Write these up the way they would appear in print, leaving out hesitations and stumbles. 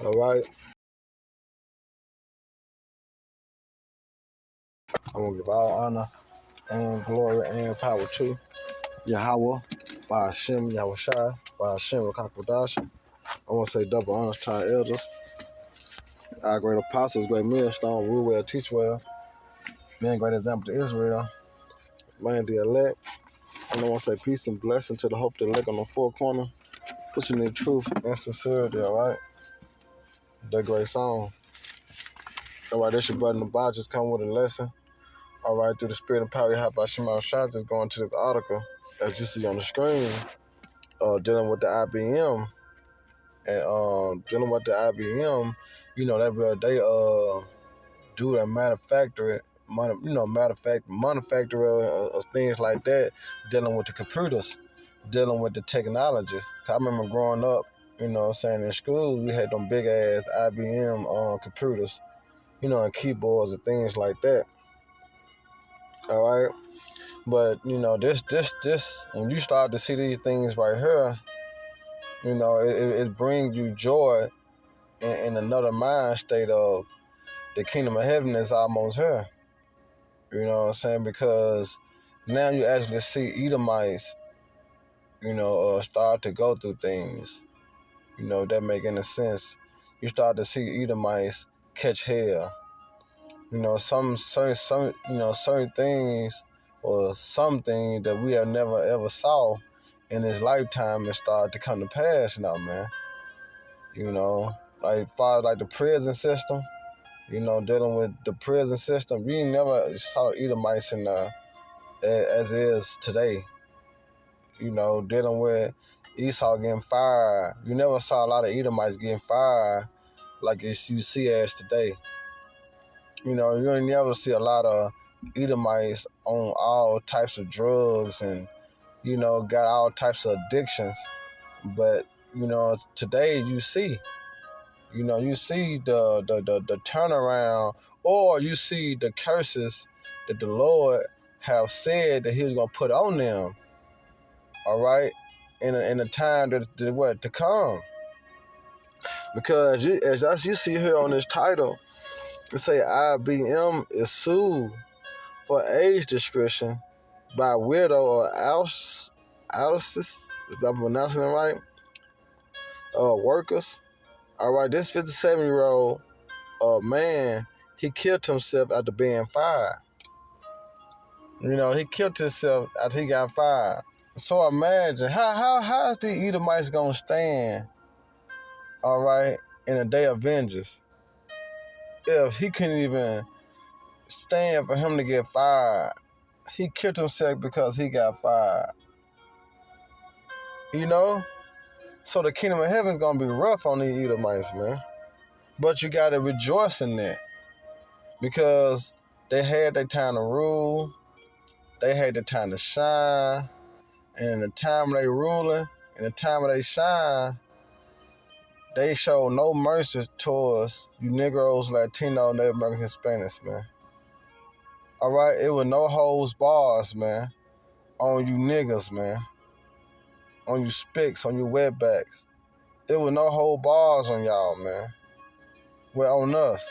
All right. I'm going to give all honor and glory and power to Yahweh, by Hashem, Yahweh Shai, by Hashem, Rakakwadash. I want to say double honors to our elders, our great apostles, great millstone, rule well, teach well, being great example to Israel, man, the elect. And I want to say peace and blessing to the hope the elect on the four corner, pushing the truth and sincerity, all right? That great song. All right, that's your brother Nabal, just come with a lesson. All right, through the spirit and power, how about Shema Shah, just going to this article, as you see on the screen, dealing with the IBM. And dealing with the IBM, you know, they do the manufacturing, manufacturer of things like that, dealing with the computers, dealing with the technology. 'Cause I remember growing up, you know what I'm saying, in school, we had them big ass IBM computers, you know, and keyboards and things like that. All right. But, you know, this, when you start to see these things right here, you know, it brings you joy in another mind state of the kingdom of heaven is almost here. You know what I'm saying? Because now you actually see Edomites, you know, start to go through things, you know, that make any sense. You start to see Edomites catch hell. You know, some certain things or something that we have never ever saw in this lifetime and start to come to pass now, man. You know, like far as like the prison system, you know, dealing with the prison system, we never saw Edomites in there as is today. You know, dealing with Esau getting fired, you never saw a lot of Edomites getting fired like you see as today. You know, you never see a lot of Edomites on all types of drugs and, you know, got all types of addictions. But, you know, today you see the turnaround, or you see the curses that the Lord have said that he was going to put on them, all right, in a time to come. Because as you see here on this title, it say IBM is sued for age discrimination by widow or Alcis, if I'm pronouncing it right, workers. All right, this 57-year-old man, he killed himself after being fired. You know, he killed himself after he got fired. So imagine how is the Edomites gonna stand, all right, in a day of vengeance if he couldn't even stand for him to get fired? He killed himself because he got fired. You know? So the kingdom of heaven is gonna be rough on these Edomites, man. But you gotta rejoice in that. Because they had their time to rule, they had their time to shine, and in the time they ruling, in the time of they shine, they show no mercy towards you Negroes, Latino, Native American, Hispanics, man. All right, it was no holds bars, man, on you niggas, man, on you spicks, on you wetbacks. It was no hold bars on y'all, man. Well, on us,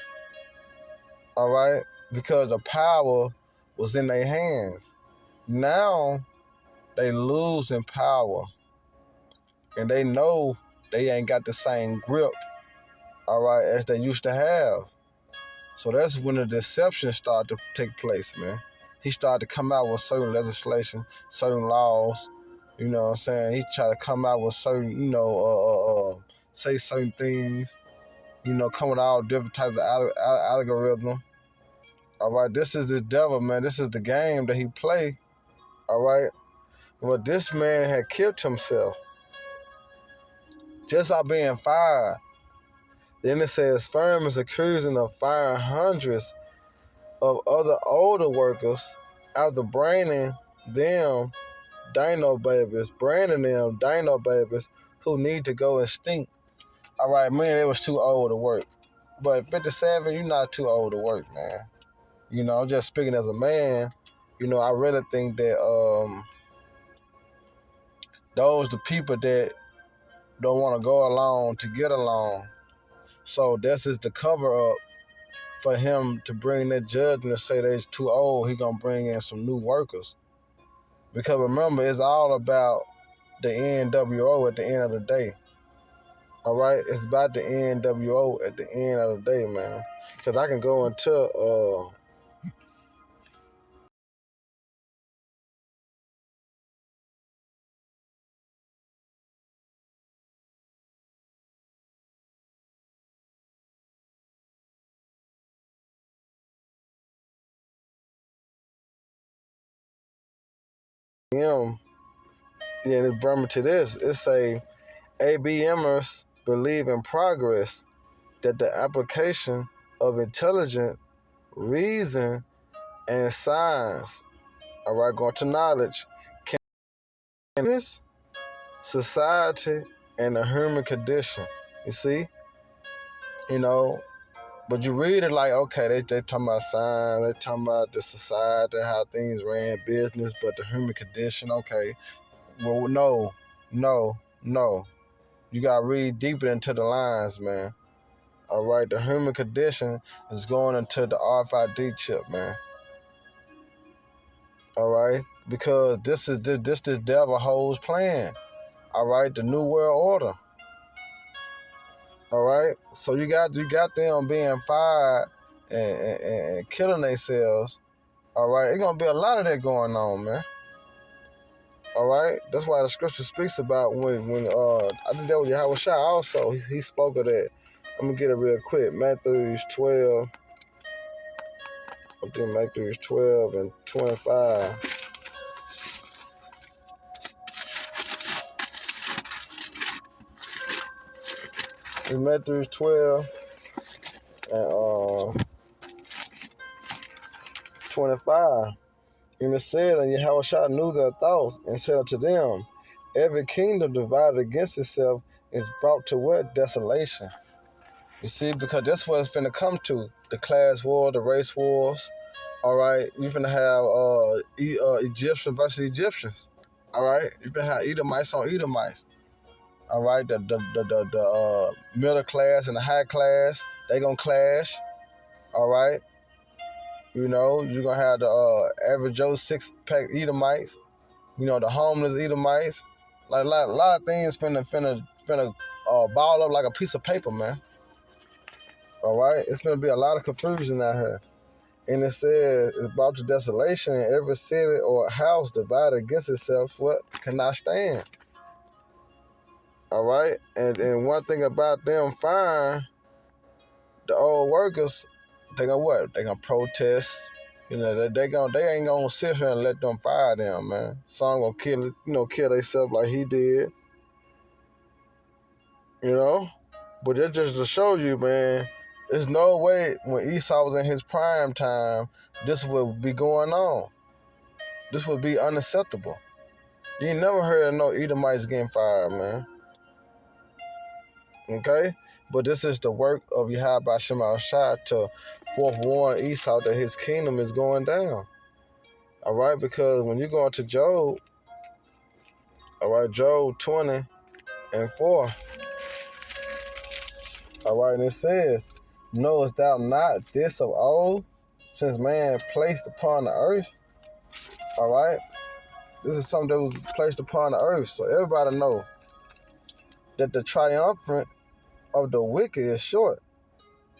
all right, because the power was in their hands. Now they losing power, and they know they ain't got the same grip, all right, as they used to have. So that's when the deception started to take place, man. He started to come out with certain legislation, certain laws. You know what I'm saying? He tried to come out with certain, you know, say certain things. You know, come with all different types of algorithm. All right, this is the devil, man. This is the game that he play. All right, but this man had killed himself just out being fired. Then it says firm is accusing of firing hundreds of other older workers after branding them dino babies who need to go extinct. All right, meaning they was too old to work. But 57, you're not too old to work, man. You know, I'm just speaking as a man. You know, I really think that those the people that don't want to go along to get along. So this is the cover up for him to bring that judgment and say they's too old. He gonna bring in some new workers. Because remember, it's all about the NWO at the end of the day. All right, it's about the NWO at the end of the day, man. Because I can go into him. Yeah, it's Burma to this. It's a ABMers believe in progress, that the application of intelligence, reason, and science, all right, going to knowledge, can this society and the human condition. You see, you know, but you read it like, okay, they talking about science, they talking about the society, how things ran, business, but the human condition, okay. Well, no. You gotta read deeper into the lines, man. All right, the human condition is going into the RFID chip, man. All right, because this is this devil hole's plan. All right, the new world order. All right, so you got them being fired and killing themselves. All right, it's gonna be a lot of that going on, man. All right, that's why the scripture speaks about when I think that was Yahweh Shai also. He spoke of that. I'm gonna get it real quick. Matthew 12. I think Matthew 12 and 25. In Matthew 12 and 25. And it said, and Yahweh knew their thoughts and said unto them, every kingdom divided against itself is brought to what? Desolation. You see, because that's what it's finna come to. The class war, the race wars. All right, you're finna have Egyptians versus Egyptians. All right, you're finna have Edomites on Edomites. All right, the middle class and the high class, they gonna clash. All right, you know, you're gonna have the average Joe 6-pack Edomites. You know, the homeless Edomites. Like a lot of things finna ball up like a piece of paper, man. All right, it's gonna be a lot of confusion out here. And it says it's brought to desolation, and every city or house divided against itself, what cannot stand. All right, and one thing about them firing the old workers, they gonna what? They gonna protest. You know, they ain't gonna sit here and let them fire them, man. Some gonna kill themselves like he did. You know, but it's just to show you, man. There's no way when Esau was in his prime time, this would be going on. This would be unacceptable. You ain't never heard of no Edomites getting fired, man. Okay? But this is the work of Yahweh Shema Shai to forewarn Esau that his kingdom is going down. All right? Because when you go into Job, all right, Job 20 and 4, all right, and it says, knowest thou not this of old, since man placed upon the earth? All right? This is something that was placed upon the earth. So everybody know that the triumphant of the wicked is short,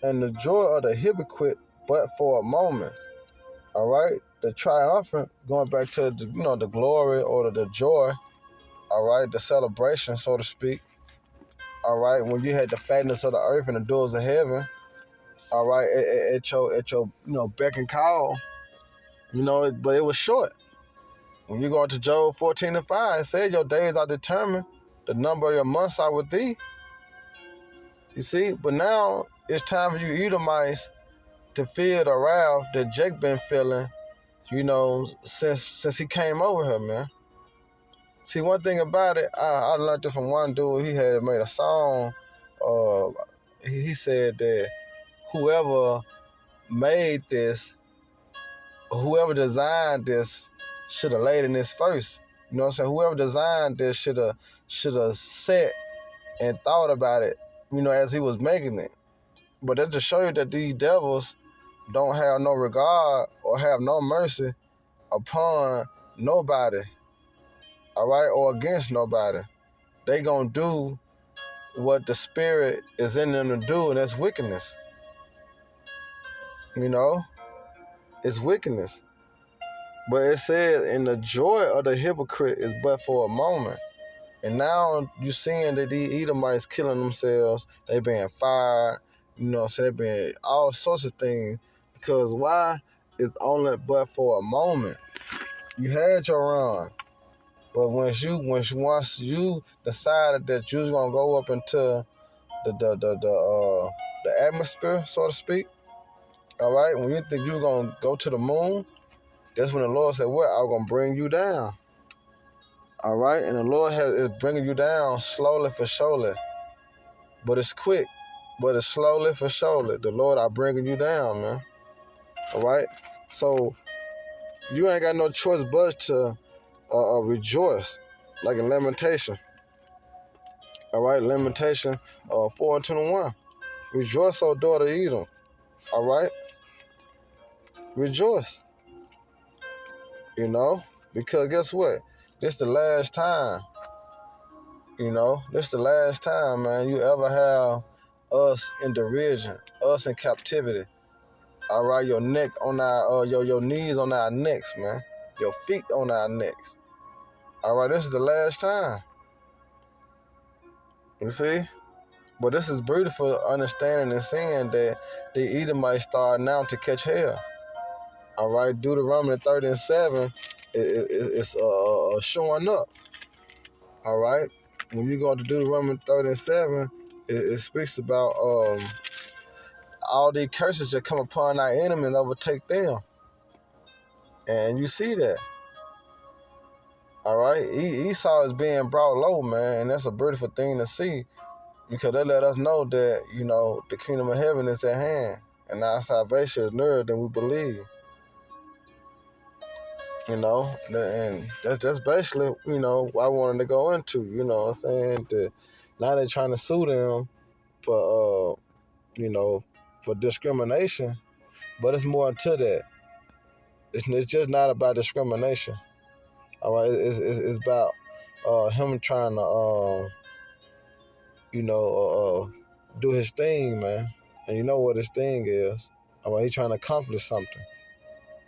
and the joy of the hypocrite but for a moment. All right, the triumphant, going back to the glory or the joy. All right, the celebration, so to speak. All right, when you had the fatness of the earth and the doors of heaven. All right, at your beck and call. But it was short. When you go into Job 14 and 5, it says your days are determined, the number of your months are with thee. You see, but now it's time for you Edomites to feel the wrath that Jake been feeling, since he came over here, man. See, one thing about it, I learned it from one dude. He had made a song. He said that whoever made this, whoever designed this, should have laid in this first. You know what I'm saying? Whoever designed this should have sat and thought about it, as he was making it. But that just show you that these devils don't have no regard or have no mercy upon nobody, all right, or against nobody. They gonna do what the spirit is in them to do, and that's wickedness. You know, it's wickedness. But it says, "In the joy of the hypocrite is but for a moment." And now you seeing that these Edomites killing themselves, they being fired, so they being all sorts of things. Because why? It's only but for a moment. You had your run. But once you decided that you was gonna go up into the atmosphere, so to speak, all right, when you think you're gonna go to the moon, that's when the Lord said, "What? I'm gonna bring you down." All right, and the Lord is bringing you down slowly for surely, but it's quick, but it's slowly for surely. The Lord are bringing you down, man. All right, so you ain't got no choice but to rejoice, like in Lamentation. All right, Lamentation 4:21. Rejoice, O daughter Edom. All right, rejoice. Because guess what? This the last time. This the last time, man, you ever have us in derision, us in captivity. All right, your neck on our, your knees on our necks, man. Your feet on our necks. All right, this is the last time. You see? But this is beautiful understanding and seeing that the Edomites start now to catch hell. All right, Deuteronomy 30:7 it's showing up. All right, when you go to Deuteronomy 30:7, it speaks about all these curses that come upon our enemy and overtake them. And you see that. All right, Esau is being brought low, man, and that's a beautiful thing to see because they let us know that, the kingdom of heaven is at hand and our salvation is nearer than we believe. And that's basically, what I wanted to go into, what I'm saying? That now they're trying to sue them for, for discrimination, but it's more to that. It's just not about discrimination. All right, it's about him trying to, do his thing, man. And you know what his thing is. All right, he's trying to accomplish something.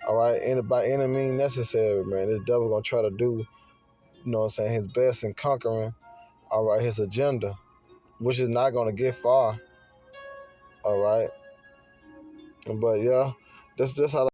All right, and by any means necessary, man. This devil gonna try to do, his best in conquering, all right, his agenda, which is not gonna get far. All right, but yeah, that's how.